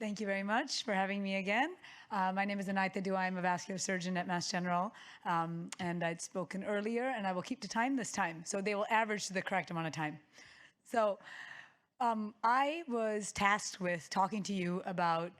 Thank you very much for having me again. My name is Anahita. I'm a vascular surgeon at Mass General, and I'd spoken earlier, and I will keep to time this time. So they will average to the correct amount of time. So I was tasked with talking to you about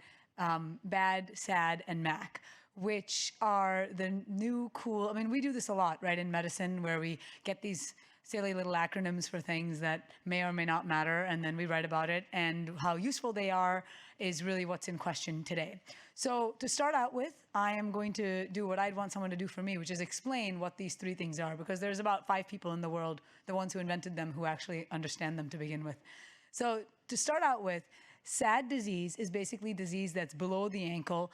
BAD, SAD, and MAC, which are the new cool, I mean, we do this a lot, right, in medicine, where we get these silly little acronyms for things that may or may not matter, and then we write about it, and how useful they are is really what's in question today. So to start out with, I am going to do what I'd want someone to do for me, which is explain what these three things are, because there's about 5 people in the world, the ones who invented them, who actually understand them to begin with. So to start out with, SAD disease is basically disease that's below the ankle,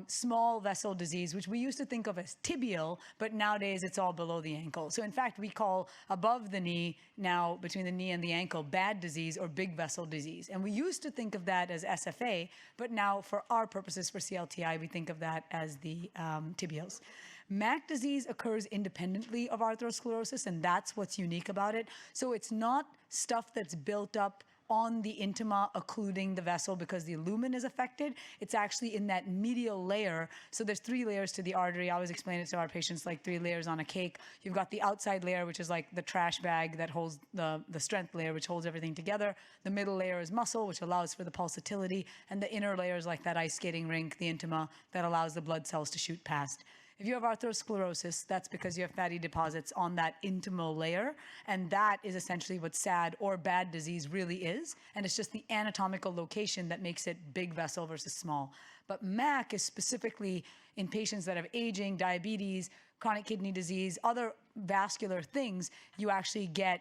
small vessel disease, which we used to think of as tibial, but nowadays it's all below the ankle. So in fact, we call above the knee now, between the knee and the ankle, bad disease or big vessel disease. And we used to think of that as SFA, but now for our purposes for CLTI, we think of that as the tibials. MAC disease occurs independently of atherosclerosis, and that's what's unique about it. So it's not stuff that's built up on the intima occluding the vessel because the lumen is affected. It's actually in that medial layer. So there's 3 layers to the artery. I always explain it to our patients like 3 layers on a cake. You've got the outside layer, which is like the trash bag that holds the strength layer, which holds everything together. The middle layer is muscle, which allows for the pulsatility. And the inner layer is like that ice skating rink, the intima, that allows the blood cells to shoot past. If you have atherosclerosis, that's because you have fatty deposits on that intimal layer, and that is essentially what SAD or bad disease really is, and it's just the anatomical location that makes it big vessel versus small. But MAC is specifically in patients that have aging, diabetes, chronic kidney disease, other vascular things. You actually get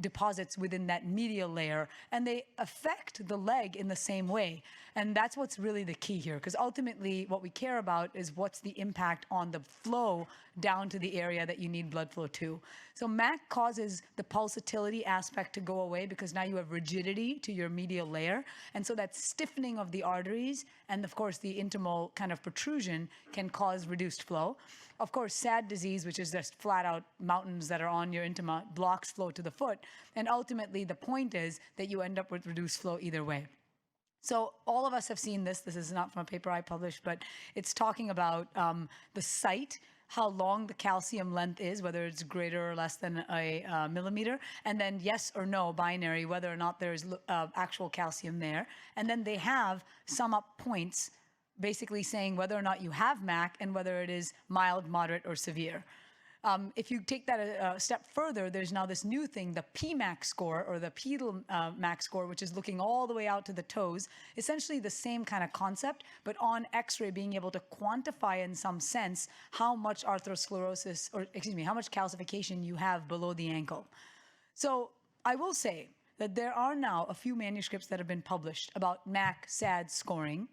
deposits within that medial layer, and they affect the leg in the same way. And that's what's really the key here, because ultimately what we care about is what's the impact on the flow down to the area that you need blood flow to. So MAC causes the pulsatility aspect to go away because now you have rigidity to your medial layer. And so that stiffening of the arteries and, of course, the intimal kind of protrusion can cause reduced flow. Of course, SAD disease, which is just flat out mountains that are on your intima, blocks flow to the foot. And ultimately, the point is that you end up with reduced flow either way. So all of us have seen this. This is not from a paper I published, but it's talking about the site, how long the calcium length is, whether it's greater or less than a millimeter, and then yes or no, binary, whether or not there's actual calcium there. And then they have sum up points basically saying whether or not you have MAC and whether it is mild, moderate, or severe. If you take that a step further, there's now this new thing, the PMAC score, or the pedal MAC score, which is looking all the way out to the toes. Essentially the same kind of concept, but on X-ray being able to quantify in some sense how much atherosclerosis, or excuse me, how much calcification you have below the ankle. So I will say that there are now a few manuscripts that have been published about MAC SAD scoring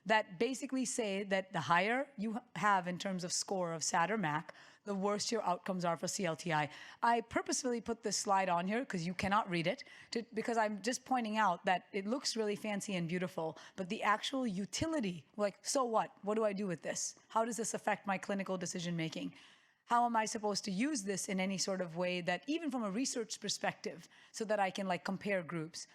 that basically say that the higher you have in terms of score of SAD or MAC, the worse your outcomes are for CLTI. I purposefully put this slide on here because you cannot read it, because I'm just pointing out that it looks really fancy and beautiful, but the actual utility, like, so what? What do I do with this? How does this affect my clinical decision making? How am I supposed to use this in any sort of way that, even from a research perspective, so that I can like compare groups?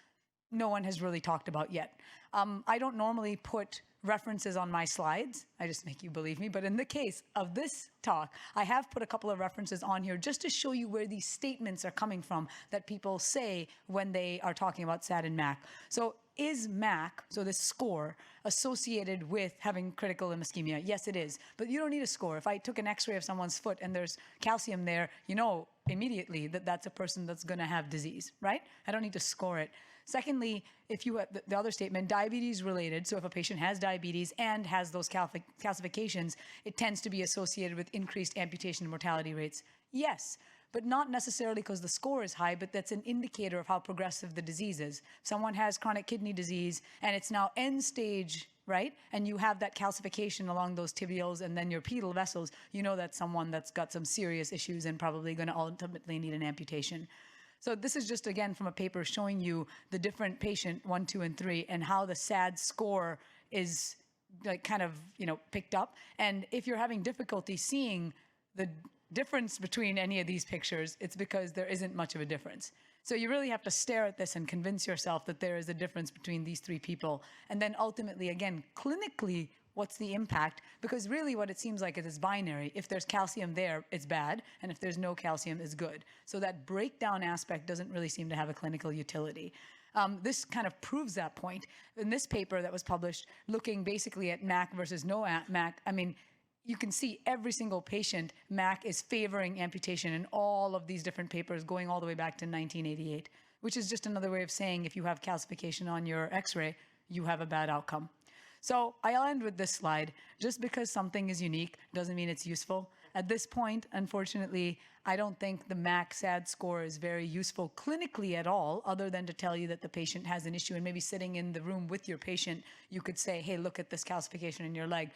No one has really talked about yet. I don't normally put references on my slides. I just make you believe me. But in the case of this talk, I have put a couple of references on here just to show you where these statements are coming from that people say when they are talking about SAD and MAC. So is MAC, so this score, associated with having critical limb ischemia? Yes, it is. But you don't need a score. If I took an X-ray of someone's foot and there's calcium there, you know immediately that that's a person that's going to have disease, right? I don't need to score it. Secondly, if you have the other statement, diabetes related, so if a patient has diabetes and has those calcifications, it tends to be associated with increased amputation and mortality rates. Yes, but not necessarily because the score is high, but that's an indicator of how progressive the disease is. If someone has chronic kidney disease and it's now end stage, right? And you have that calcification along those tibials and then your pedal vessels, you know that's someone that's got some serious issues and probably going to ultimately need an amputation. So this is just, again, from a paper showing you the different patient 1, 2, and 3 and how the SAD score is like kind of, picked up. And if you're having difficulty seeing the difference between any of these pictures, it's because there isn't much of a difference. So you really have to stare at this and convince yourself that there is a difference between these three people. And then ultimately, again, clinically, what's the impact? Because really what it seems like it is binary. If there's calcium there, it's bad. And if there's no calcium, it's good. So that breakdown aspect doesn't really seem to have a clinical utility. This kind of proves that point. In this paper that was published, looking basically at MAC versus no MAC, I mean, you can see every single patient, MAC is favoring amputation in all of these different papers going all the way back to 1988, which is just another way of saying if you have calcification on your x-ray, you have a bad outcome. So I'll end with this slide. Just because something is unique doesn't mean it's useful. At this point, unfortunately, I don't think the MAC SAD score is very useful clinically at all, other than to tell you that the patient has an issue. And maybe sitting in the room with your patient, you could say, hey, look at this calcification in your leg.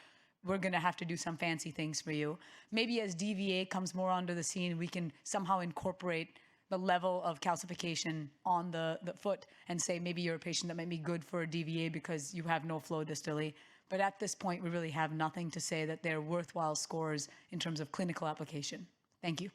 We're going to have to do some fancy things for you. Maybe as DVA comes more onto the scene, we can somehow incorporate the level of calcification on the foot and say maybe you're a patient that might be good for a DVA because you have no flow distally. But at this point, we really have nothing to say that they're worthwhile scores in terms of clinical application. Thank you.